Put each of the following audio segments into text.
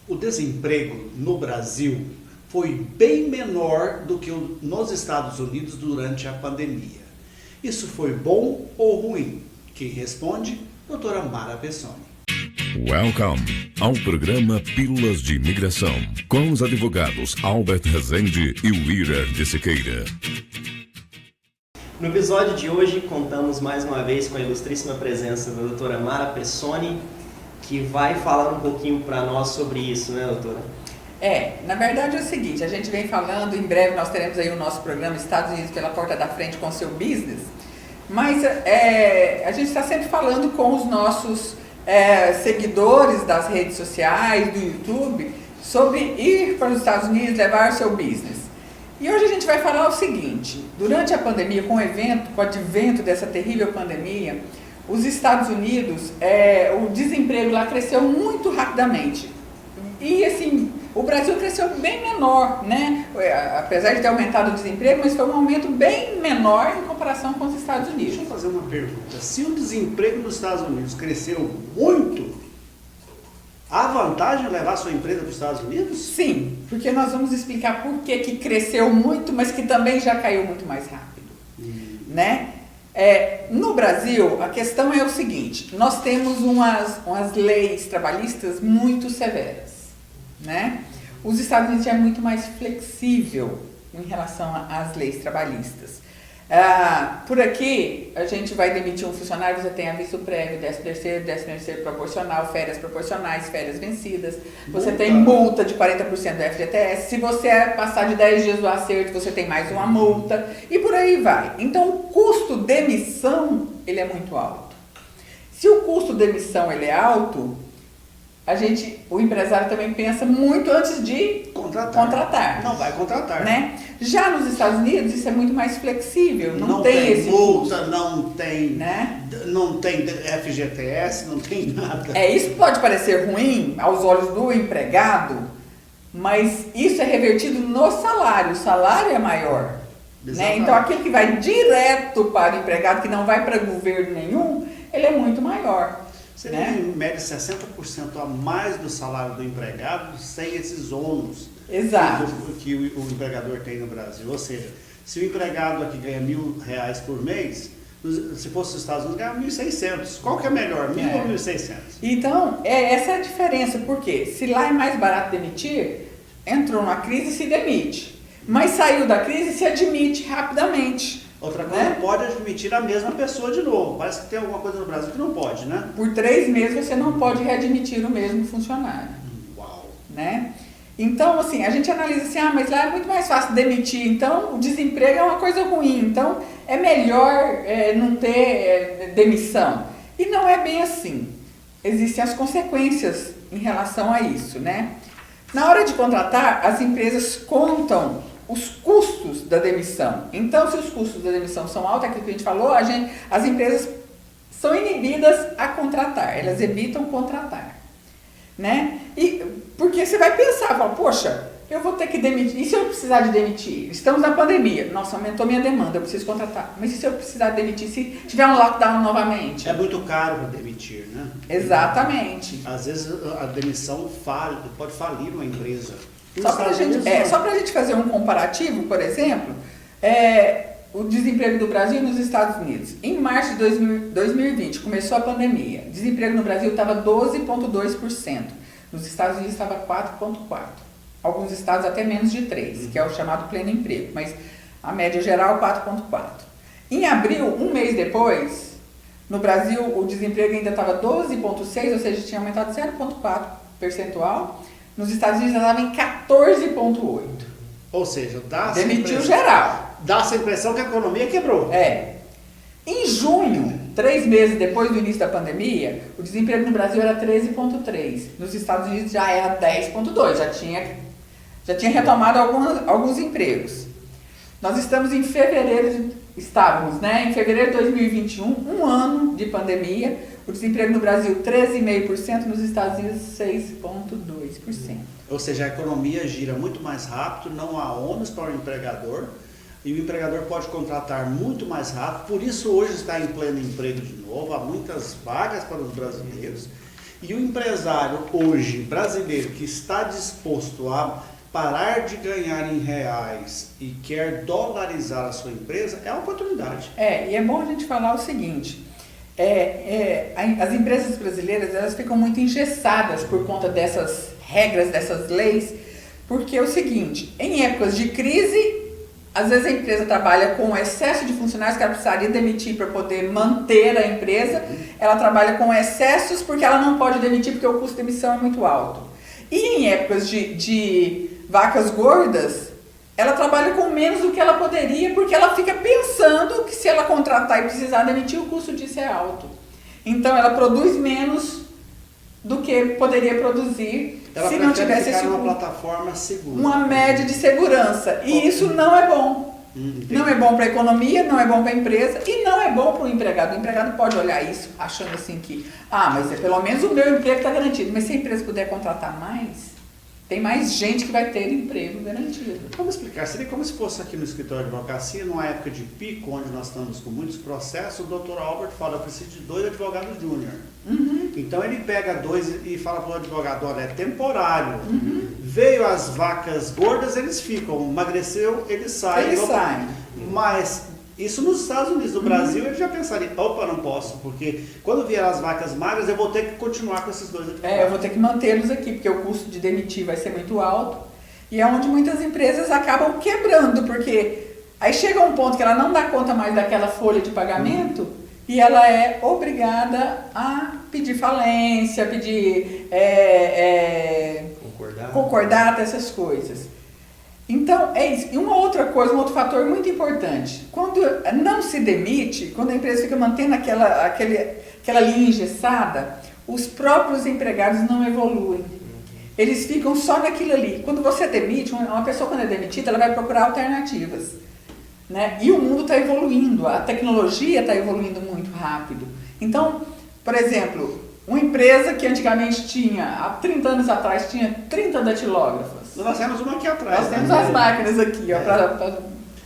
O desemprego no Brasil foi bem menor do que nos Estados Unidos durante a pandemia. Isso foi bom ou ruim? Quem responde? Doutora Mara Pessoni. Welcome ao programa Pílulas de Imigração, com os advogados Albert Rezende e Willer de Siqueira. No episódio de hoje, contamos mais uma vez com a ilustríssima presença da doutora Mara Pessoni, que vai falar um pouquinho para nós sobre isso, né, doutora? Na verdade é o seguinte, a gente vem falando, em breve nós teremos aí o nosso programa Estados Unidos pela Porta da Frente com o seu business, mas a gente está sempre falando com os nossos seguidores das redes sociais, do YouTube, sobre ir para os Estados Unidos, levar o seu business. E hoje a gente vai falar o seguinte, durante a pandemia, com o advento dessa terrível pandemia, os Estados Unidos, o desemprego lá cresceu muito rapidamente. E assim, o Brasil cresceu bem menor, né? Apesar de ter aumentado o desemprego, mas foi um aumento bem menor em comparação com os Estados Unidos. Deixa eu fazer uma pergunta. Se o desemprego nos Estados Unidos cresceu muito, há vantagem em levar sua empresa para os Estados Unidos? Sim, porque nós vamos explicar por que cresceu muito, mas que também já caiu muito mais rápido, né? No Brasil, a questão é o seguinte, nós temos umas leis trabalhistas muito severas, né? Os Estados Unidos é muito mais flexível em relação às leis trabalhistas. Por aqui, a gente vai demitir um funcionário, você tem aviso prévio, 13º proporcional, férias proporcionais, férias vencidas, você tem multa de 40% do FGTS, se você passar de 10 dias do acerto, você tem mais uma multa, e por aí vai. Então, o custo de demissão, ele é muito alto. Se o custo de demissão ele é alto, o empresário também pensa muito antes de contratar. Não vai contratar. Né? Já nos Estados Unidos isso é muito mais flexível, não tem esse multa, custo, não tem, né? Não tem FGTS, não tem nada. Isso pode parecer ruim aos olhos do empregado, mas isso é revertido no salário, o salário é maior. Né? Então aquele que vai direto para o empregado, que não vai para governo nenhum, ele é muito maior. Você tem em média 60% a mais do salário do empregado sem esses ônus. Exato. Que o empregador tem no Brasil. Ou seja, se o empregado aqui ganha R$1.000 por mês, se fosse nos Estados Unidos, ganha 1.600. Qual que é melhor, 1.000 ou 1.600? Então, essa é a diferença, porque se lá é mais barato demitir, entrou numa crise e se demite. Mas saiu da crise e se admite rapidamente. Outra coisa, não pode admitir a mesma pessoa de novo. Parece que tem alguma coisa no Brasil que não pode, né? Por 3 meses você não pode readmitir o mesmo funcionário. Uau! Né? Então, assim, a gente analisa assim, mas lá é muito mais fácil demitir, então o desemprego é uma coisa ruim, então é melhor não ter demissão. E não é bem assim. Existem as consequências em relação a isso, né? Na hora de contratar, as empresas contam os custos da demissão. Então, se os custos da demissão são altos, aquilo que a gente falou, as empresas são inibidas a contratar, elas evitam contratar, né? E porque você vai pensar, fala, poxa, eu vou ter que demitir, e se eu precisar de demitir? Estamos na pandemia, nossa, aumentou minha demanda, eu preciso contratar, mas e se eu precisar demitir, se tiver um lockdown novamente? É muito caro para demitir, né? Exatamente. Às vezes a demissão pode falir uma empresa. Só para a gente fazer um comparativo, por exemplo, o desemprego do Brasil e nos Estados Unidos. Em março de 2020, começou a pandemia. O desemprego no Brasil estava 12,2%. Nos Estados Unidos estava 4,4%. Alguns estados até menos de 3%, que é o chamado pleno emprego. Mas a média geral, 4,4%. Em abril, um mês depois, no Brasil o desemprego ainda estava 12,6%, ou seja, tinha aumentado 0,4 percentual. Nos Estados Unidos ela estava em 14,8%. Ou seja, demitiu geral. Dá essa impressão que a economia quebrou. Em junho, 3 meses depois do início da pandemia, o desemprego no Brasil era 13,3%. Nos Estados Unidos já era 10,2%. Já tinha retomado alguns empregos. Nós estamos em fevereiro, em fevereiro de 2021, um ano de pandemia. O desemprego no Brasil 13,5%, nos Estados Unidos 6,2%. Ou seja, a economia gira muito mais rápido, não há ônus para o empregador, e o empregador pode contratar muito mais rápido, por isso hoje está em pleno emprego de novo, há muitas vagas para os brasileiros, E o empresário hoje, brasileiro, que está disposto a parar de ganhar em reais e quer dolarizar a sua empresa, é uma oportunidade. E é bom a gente falar o seguinte, as empresas brasileiras, elas ficam muito engessadas por conta dessas regras, dessas leis, porque é o seguinte, em épocas de crise, às vezes a empresa trabalha com excesso de funcionários que ela precisaria demitir para poder manter a empresa. Ela trabalha com excessos porque ela não pode demitir porque o custo de demissão é muito alto. E em épocas de vacas gordas, ela trabalha com menos do que ela poderia porque ela fica pensando que se ela contratar e precisar demitir, o custo disso é alto. Então ela produz menos do que poderia produzir se não tivesse esse uma plataforma segura. Uma média de segurança. E isso não é bom. Não é bom para a economia, não é bom para a empresa e não é bom para o empregado. O empregado pode olhar isso achando assim que, mas pelo menos o meu emprego está garantido. Mas se a empresa puder contratar mais, tem mais gente que vai ter emprego garantido. Vamos explicar. Seria como se fosse aqui no escritório de advocacia, numa época de pico, onde nós estamos com muitos processos, o Dr. Albert fala, eu preciso de 2 advogados júnior. Então ele pega 2 e fala para o advogado, olha, é temporário. Veio as vacas gordas, eles ficam. Emagreceu, eles saem. Eles saem. Mas isso nos Estados Unidos. No Brasil, ele já pensaria, opa, não posso, porque quando vier as vacas magras, eu vou ter que continuar com esses 2 advogados. Eu vou ter que mantê-los aqui, porque o custo de demitir vai ser muito alto. E é onde muitas empresas acabam quebrando, porque aí chega um ponto que ela não dá conta mais daquela folha de pagamento e ela é obrigada a pedir falência, pedir concordata, essas coisas. Então, é isso. E uma outra coisa, um outro fator muito importante. Quando não se demite, quando a empresa fica mantendo aquela linha engessada, os próprios empregados não evoluem. Eles ficam só naquilo ali. Quando você demite, uma pessoa quando é demitida, ela vai procurar alternativas. Né? E o mundo está evoluindo, a tecnologia está evoluindo muito rápido. Então, por exemplo, uma empresa que antigamente tinha, há 30 anos atrás, tinha 30 datilógrafos. Nós temos uma aqui atrás. Nós temos as máquinas aqui, para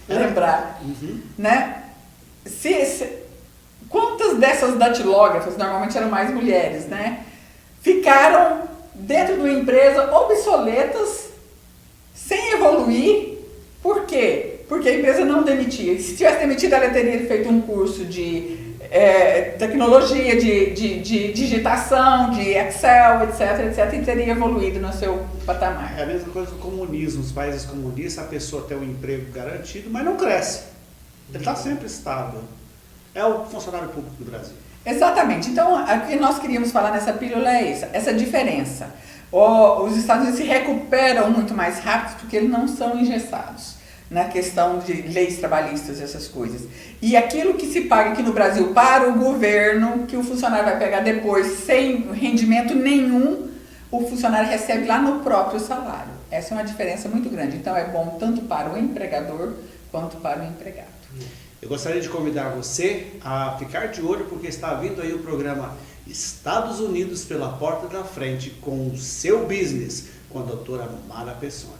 lembrar. Né? Quantas dessas datilógrafas, normalmente eram mais mulheres, né? Ficaram dentro de uma empresa obsoletas, sem evoluir. Por quê? Porque a empresa não demitia. Se tivesse demitido, ela teria feito um curso de tecnologia, de digitação, de Excel, etc, e teria evoluído no seu patamar. É a mesma coisa do comunismo. Nos países comunistas, a pessoa tem um emprego garantido, mas não cresce. Ele está sempre estável. É o funcionário público do Brasil. Exatamente. Então, o que nós queríamos falar nessa pílula é isso, essa diferença. Os Estados Unidos se recuperam muito mais rápido porque eles não são engessados na questão de leis trabalhistas, essas coisas. E aquilo que se paga aqui no Brasil para o governo, que o funcionário vai pegar depois sem rendimento nenhum, o funcionário recebe lá no próprio salário. Essa é uma diferença muito grande. Então é bom tanto para o empregador quanto para o empregado. Eu gostaria de convidar você a ficar de olho porque está vindo aí o programa Estados Unidos pela Porta da Frente com o seu business, com a doutora Mara Pessoni.